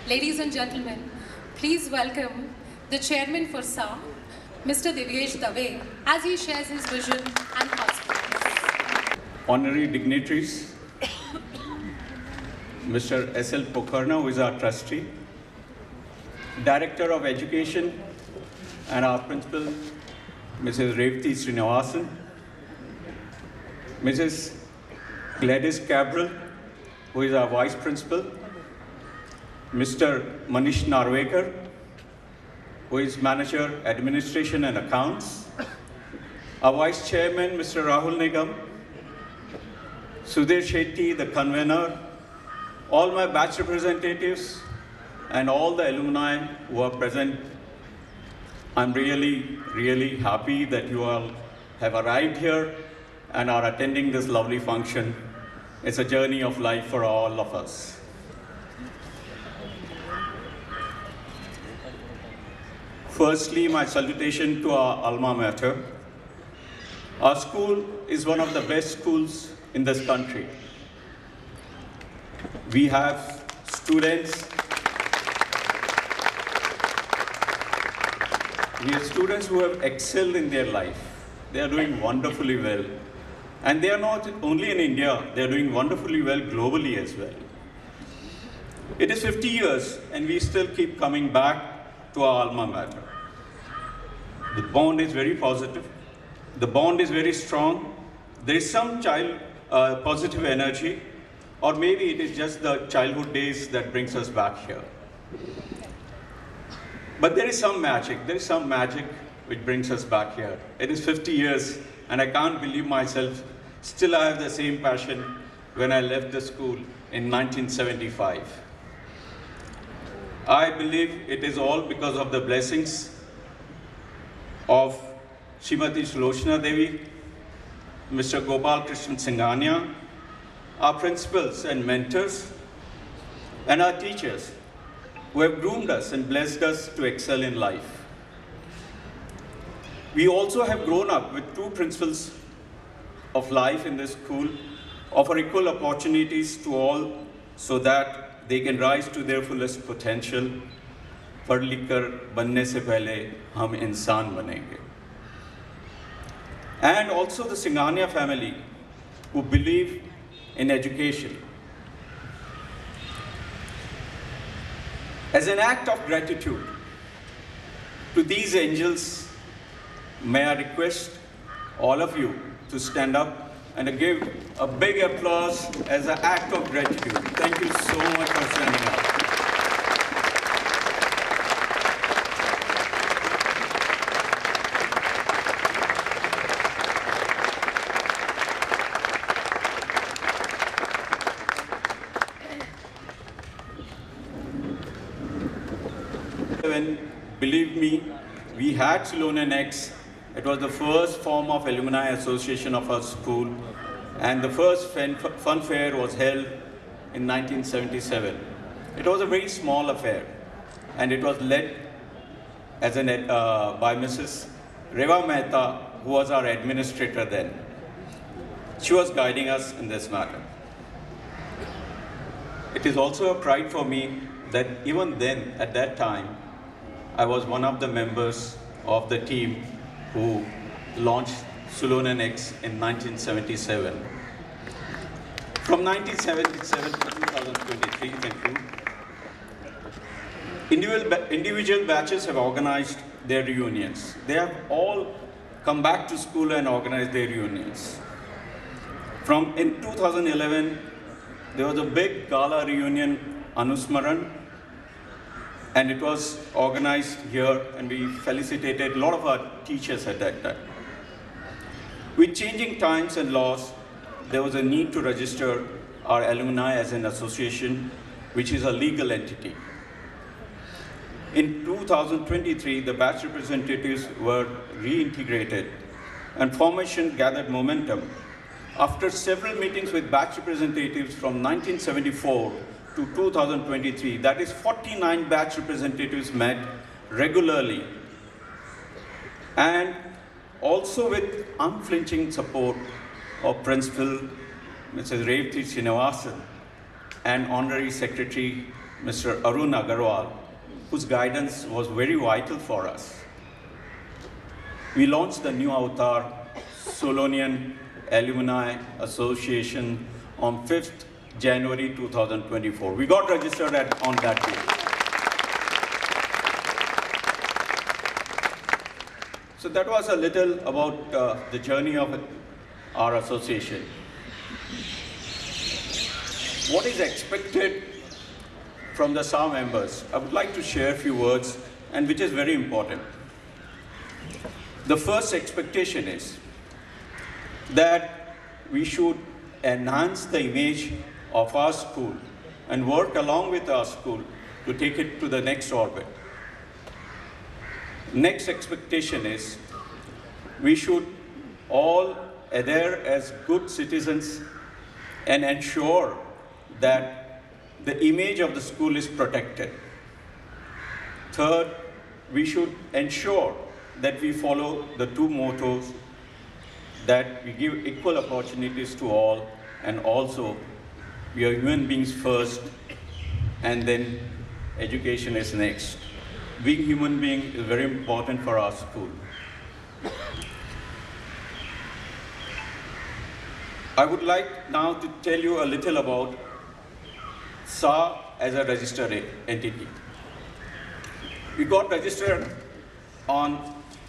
Ladies and gentlemen, please welcome the chairman for SAA, Mr. Diwyesh as he shares his vision and thoughts. Honorary dignitaries, Mr. S.L. Pokharna, who is our trustee, Director of Education, and our principal, Mrs. Revati Srinivasan, Mrs. Gladys Cabral, who is our vice principal, Mr. Manish Narvekar, who is manager, administration and accounts, our vice chairman, Mr. Rahul Nigam, Sudhir Shetty, the convener, all my batch representatives, and all the alumni who are present. I'm really happy that you all have arrived here and are attending this lovely function. It's a journey of life for all of us. Firstly, my salutation to our alma mater. Our school is one of the best schools in this country. We have students who have excelled in their life. They are doing wonderfully well. And they are not only in India, they are doing wonderfully well globally as well. It is 50 years and we still keep coming back to our alma mater. The bond is very positive. The bond is very strong. There is some positive energy, or maybe it is just the childhood days that brings us back here. But there is some magic which brings us back here. It is 50 years and I can't believe myself, still I have the same passion when I left the school in 1975. I believe it is all because of the blessings of Srimati Sulochana Devi, Mr. Gopal Krishnan Singhania, our principals and mentors, and our teachers who have groomed us and blessed us to excel in life. We also have grown up with two principles of life in this school, offer equal opportunities to all so that they can rise to their fullest potential. पढ़ लिख कर बनने से पहले हम इंसान बनेंगे. And also the Singhania family who believe in education. As an act of gratitude to these angels, may I request all of you to stand up and give a big applause as an act of gratitude. Thank you so much for standing up. Believe me, we had Sulonian X. It was the first form of alumni association of our school, and the first fun fair was held in 1977. It was a very small affair, and it was led as by Mrs. Reva Mehta, who was our administrator then. She was guiding us in this matter. It is also a pride for me that even then, at that time, I was one of the members of the team who launched Sulonian X in 1977. From 1977 to 2023, thank you, individual batches have organized their reunions. They have all come back to school and organized their reunions. In 2011, there was a big gala reunion, Anusmaran, and it was organized here, and we felicitated a lot of our teachers at that time. With changing times and laws, there was a need to register our alumni as an association, which is a legal entity. In 2023, the batch representatives were reintegrated, and formation gathered momentum. After several meetings with batch representatives from 1974 to 2023, that is 49 batch representatives met regularly, and also with unflinching support of Principal Mrs. Revati Srinivasan and Honorary Secretary Mr. Arun Agarwal, whose guidance was very vital for us. We launched the new avatar, Sulonian Alumni Association, on 5th January 2024. We got registered on that day. So that was a little about the journey of our association. What is expected from the SAA members? I would like to share a few words, and which is very important. The first expectation is that we should enhance the image of our school and work along with our school to take it to the next orbit. Next expectation is we should all adhere as good citizens and ensure that the image of the school is protected. Third, we should ensure that we follow the two mottos, that we give equal opportunities to all, and also we are human beings first, and then education is next. Being human being is very important for our school. I would like now to tell you a little about SAA as a registered entity. We got registered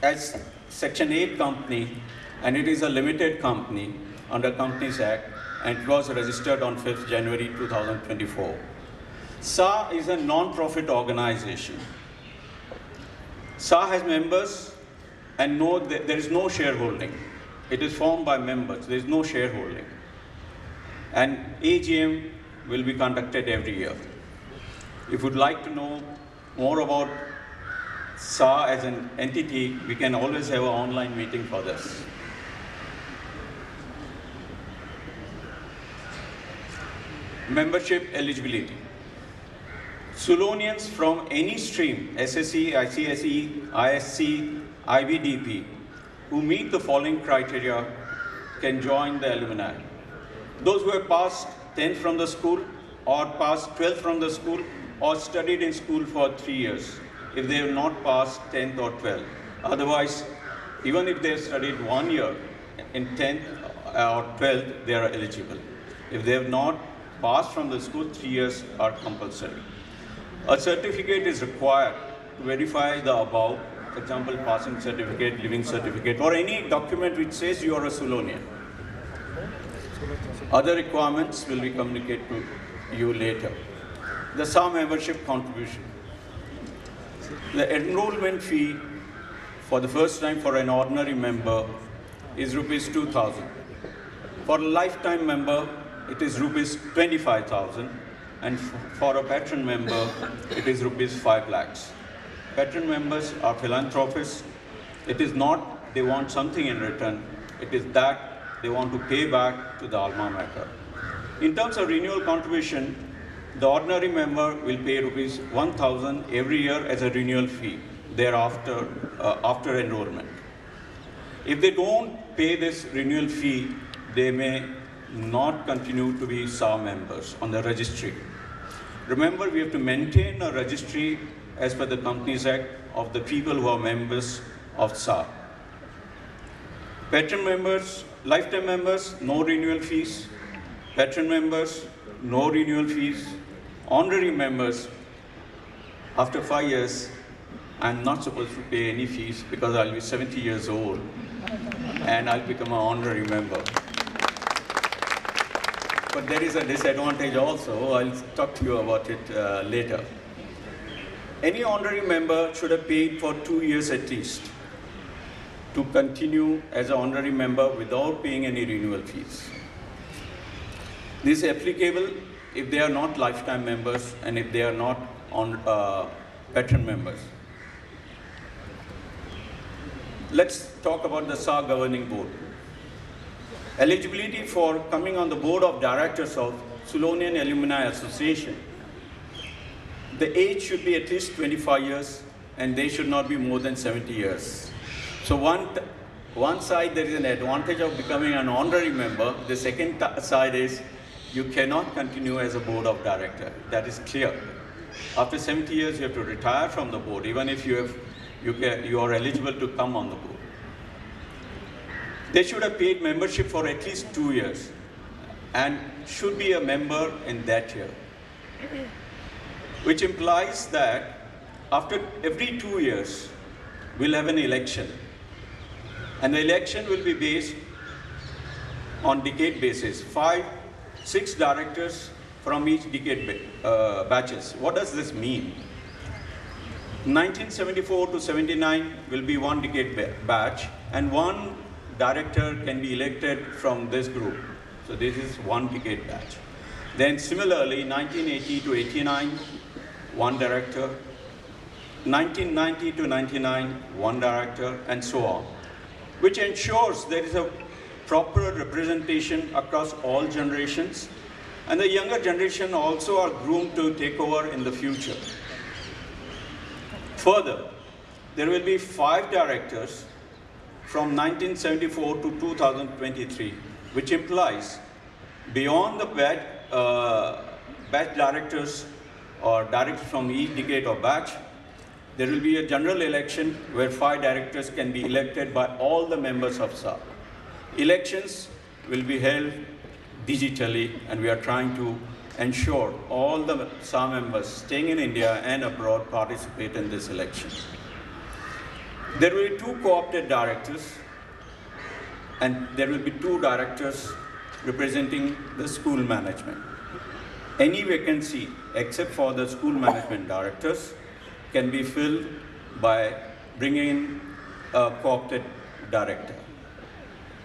as Section 8 company, and it is a limited company under Companies Act, and it was registered on 5th January 2024. SAA is a non-profit organization. SAA has members, and there is no shareholding. It is formed by members. There is no shareholding. And AGM will be conducted every year. If you would like to know more about SAA as an entity, we can always have an online meeting for this. Membership eligibility. Sulonians from any stream, SSE, ICSE, ISC, IBDP, who meet the following criteria can join the alumni. Those who have passed 10th from the school, or passed 12th from the school, or studied in school for 3 years, if they have not passed 10th or 12th. Otherwise, even if they have studied 1 year in 10th or 12th, they are eligible. If they have not passed from the school, 3 years are compulsory. A certificate is required to verify the above, for example, passing certificate, living certificate, or any document which says you are a Sulonian. Other requirements will be communicated to you later. The SAA membership contribution. The enrollment fee for the first time for an ordinary member is rupees 2,000. For a lifetime member, it is rupees 25,000, and for a patron member, it is rupees 5 lakhs. Patron members are philanthropists. It is not they want something in return, it is that they want to pay back to the alma mater. In terms of renewal contribution, the ordinary member will pay rupees 1,000 every year as a renewal fee thereafter, after enrollment. If they don't pay this renewal fee, they may not continue to be SAA members on the registry. Remember, we have to maintain a registry as per the Companies Act of the people who are members of SAA. Patron members, lifetime members, no renewal fees. Patron members, no renewal fees. Honorary members, after 5 years, I'm not supposed to pay any fees because I'll be 70 years old and I'll become an honorary member. But there is a disadvantage also. I'll talk to you about it later. Any honorary member should have paid for 2 years at least to continue as an honorary member without paying any renewal fees. This is applicable if they are not lifetime members and if they are not patron members. Let's talk about the SAA governing board. Eligibility for coming on the board of directors of Sulonian Alumni Association. The age should be at least 25 years and they should not be more than 70 years. So one side there is an advantage of becoming an honorary member. The second side is you cannot continue as a board of director. That is clear. After 70 years, you have to retire from the board, even if you are eligible to come on the board. They should have paid membership for at least 2 years and should be a member in that year, which implies that after every 2 years, we'll have an election. And the election will be based on decade basis, 6 directors from each decade batches. What does this mean? 1974 to 79 will be 1 decade batch, and 1 director can be elected from this group. So this is 1 decade batch. Then similarly, 1980 to 89, 1 director. 1990 to 99, 1 director, and so on, which ensures there is a proper representation across all generations, and the younger generation also are groomed to take over in the future. Further, there will be 5 directors from 1974 to 2023, which implies beyond the batch directors or directors from each decade or batch, there will be a general election where 5 directors can be elected by all the members of SAA. Elections will be held digitally, and we are trying to ensure all the SAA members staying in India and abroad participate in this election. There will be 2 co-opted directors, and there will be 2 directors representing the school management. Any vacancy except for the school management directors can be filled by bringing in a co-opted director.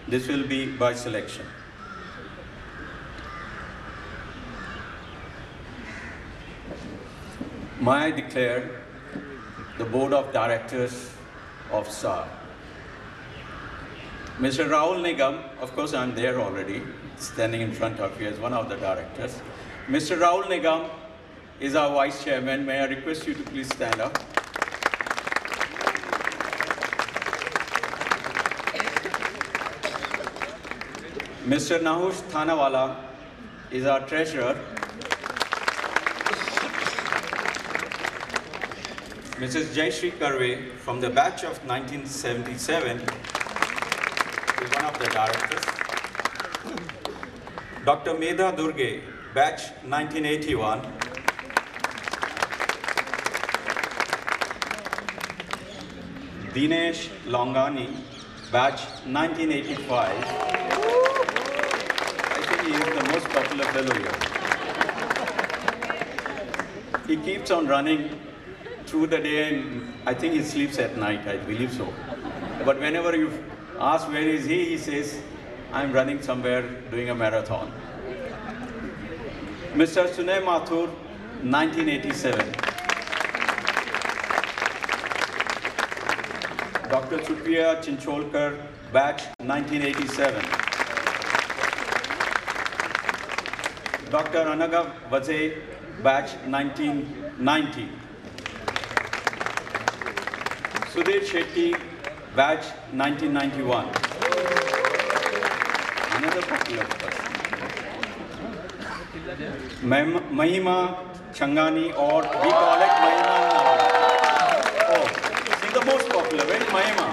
This will be by selection. May I declare the board of directors of SAA. Mr. Rahul Nigam, of course I'm there already, standing in front of you as one of the directors. Mr. Rahul Nigam is our vice chairman. May I request you to please stand up. Mr. Nahush Thanawala is our treasurer. Mrs. Jayashree Karve from the batch of 1977 is one of the directors. Dr. Medha Durge, batch 1981. Dinesh Longani, batch 1985. I think he is the most popular fellow here. He keeps on running through the day, and I think he sleeps at night, I believe so. But whenever you ask where is he says, I'm running somewhere doing a marathon. Mr. Sunay Mathur, 1987. Dr. Supriya Chincholkar, batch 1987. Dr. Anaga Vaze, batch 1990. Sudhir Shetty, batch 1991. Another popular person. Mahima Changani, or we call it Mahima now. Oh, she's the most popular. Where is Mahima?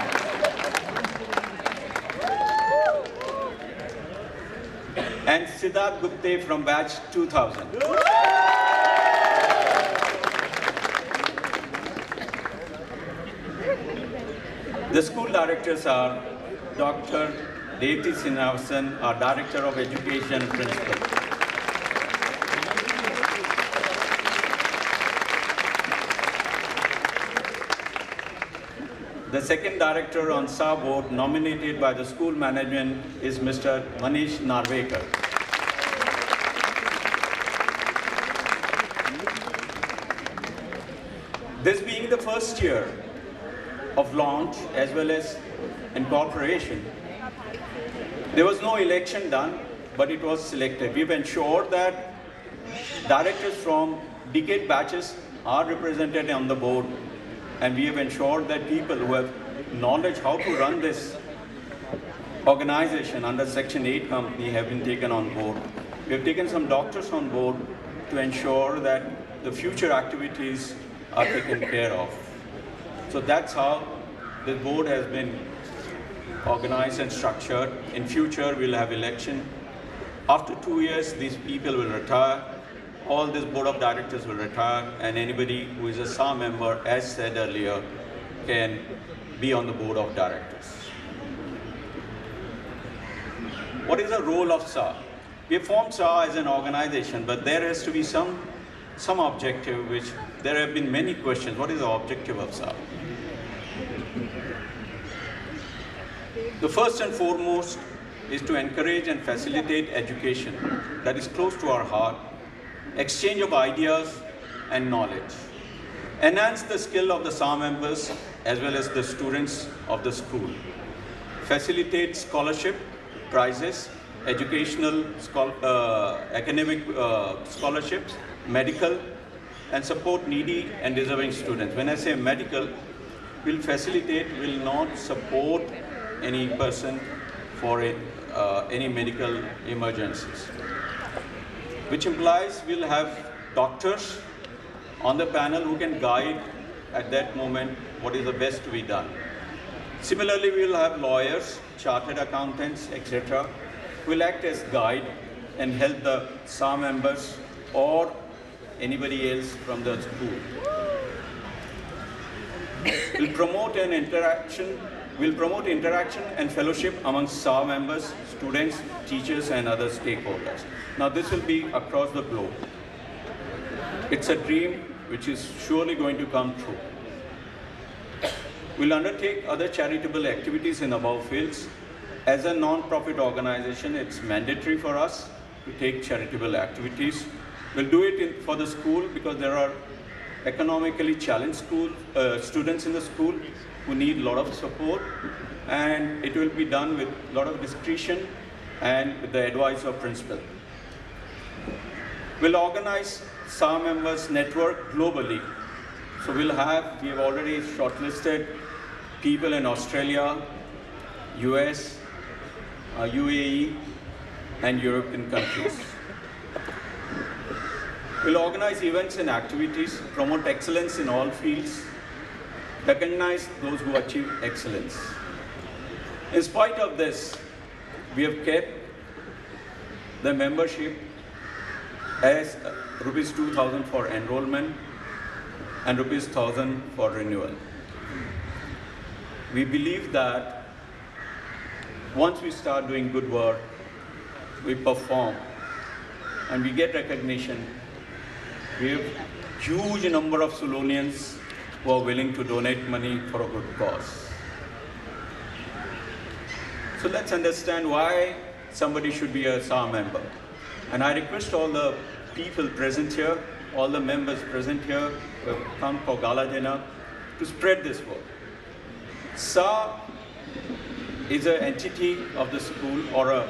And Siddharth Gupte from batch 2000. The school directors are Dr. Devti Srinivasan, our Director of Education Principal. The second director on SAA board nominated by the school management is Mr. Manish Narvekar. This being the first year of launch as well as incorporation, there was no election done, but it was selected. We've ensured that directors from decade batches are represented on the board, and we have ensured that people who have knowledge how to run this organization under Section 8 company have been taken on board. We have taken some doctors on board to ensure that the future activities are taken care of. So that's how the board has been organized and structured. In future, we'll have election. After 2 years, these people will retire. All this board of directors will retire, and anybody who is a SAA member, as said earlier, can be on the board of directors. What is the role of SAA? We formed SAA as an organization, but there has to be some objective, which there have been many questions. What is the objective of SAA? The first and foremost is to encourage and facilitate education that is close to our heart, exchange of ideas and knowledge, enhance the skill of the SAA members as well as the students of the school, facilitate scholarship, prizes, educational, academic scholarships, medical, and support needy and deserving students. When I say medical, we'll facilitate, will not support any person for any medical emergencies, which implies we'll have doctors on the panel who can guide at that moment what is the best to be done. Similarly, we'll have lawyers, chartered accountants, etc., who will act as guide and help the SAA members or anybody else from the school. We'll promote interaction and fellowship amongst SAA members, students, teachers, and other stakeholders. Now, this will be across the globe. It's a dream which is surely going to come true. We'll undertake other charitable activities in above fields. As a non-profit organization, it's mandatory for us to take charitable activities. We'll do it for the school because there are economically challenged students in the school who need a lot of support, and it will be done with a lot of discretion and with the advice of principal. We'll organize SAA members network globally. So we have already shortlisted people in Australia, US, UAE, and European countries. We'll organize events and activities, promote excellence in all fields, recognize those who achieve excellence. In spite of this, we have kept the membership as rupees 2,000 for enrollment and rupees 1,000 for renewal. We believe that once we start doing good work, we perform and we get recognition, we have huge number of Sulonians who are willing to donate money for a good cause. So let's understand why somebody should be a SAA member. And I request all the people present here, all the members present here who have come for gala dinner to spread this word. SAA is an entity of the school or an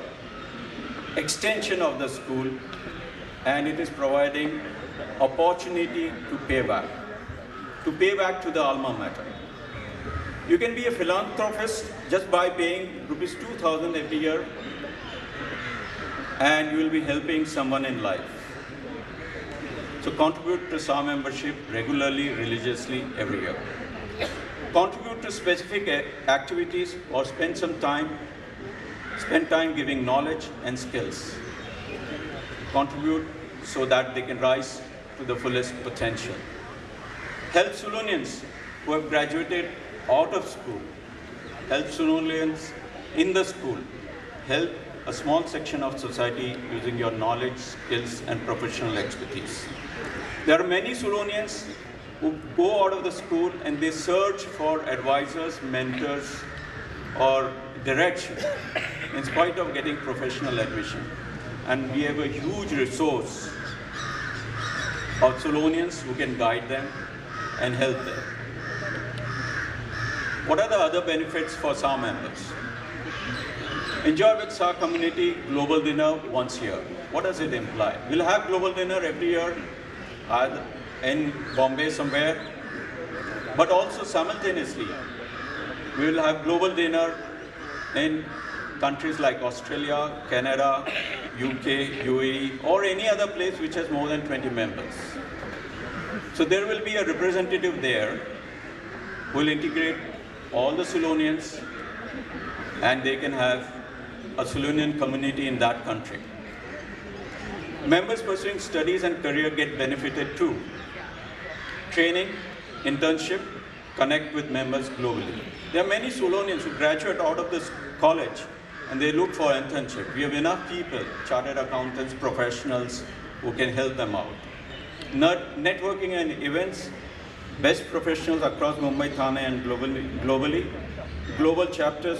extension of the school, and it is providing opportunity to pay back to the alma mater. You can be a philanthropist just by paying rupees 2,000 every year, and you will be helping someone in life. So contribute to SAA membership regularly, religiously, every year. Contribute to specific activities or spend time giving knowledge and skills. Contribute so that they can rise to the fullest potential. Help Sulonians who have graduated out of school. Help Sulonians in the school. Help a small section of society using your knowledge, skills, and professional expertise. There are many Sulonians who go out of the school and they search for advisors, mentors, or direction in spite of getting professional admission. And we have a huge resource of Sulonians who can guide them and help them. What are the other benefits for SAA members? Enjoy with SAA community global dinner once a year. What does it imply? We'll have global dinner every year in Bombay somewhere, but also simultaneously we will have global dinner in countries like Australia, Canada, UK, UAE, or any other place which has more than 20 members. So there will be a representative there who will integrate all the Sulonians, and they can have a Sulonian community in that country. Members pursuing studies and career get benefited too. Training, internship, connect with members globally. There are many Sulonians who graduate out of this college and they look for internship. We have enough people, chartered accountants, professionals, who can help them out. Networking and events, best professionals across Mumbai, Thane and globally. Global chapters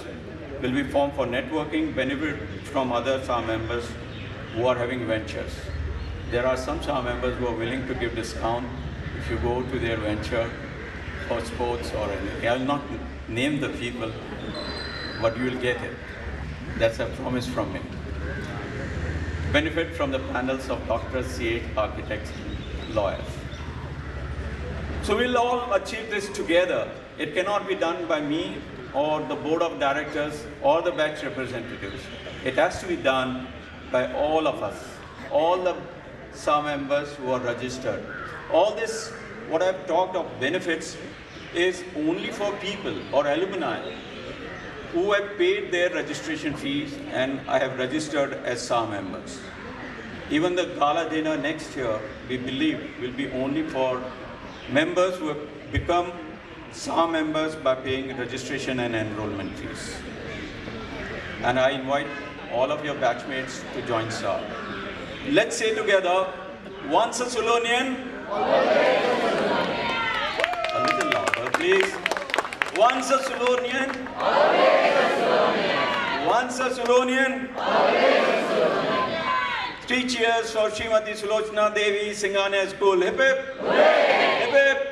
will be formed for networking, benefit from other SAA members who are having ventures. There are some SAA members who are willing to give discount if you go to their venture for sports or anything. I will not name the people, but you will get it. That's a promise from me. Benefit from the panels of doctors, CA, architects, lawyers. So we'll all achieve this together. It cannot be done by me or the board of directors or the batch representatives. It has to be done by all of us, all the SAA members who are registered. All this, what I've talked of benefits, is only for people or alumni who have paid their registration fees and I have registered as SAA members. Even the gala dinner next year, we believe, will be only for members who have become SAA members by paying registration and enrollment fees. And I invite all of your batchmates to join SAA. Let's say together, once a Sulonian, a little louder, please. Once a Sulonian, once a Sulonian. 3 cheers for Srimati Sulochana Devi Singhania School. Hip hip! Hip hip!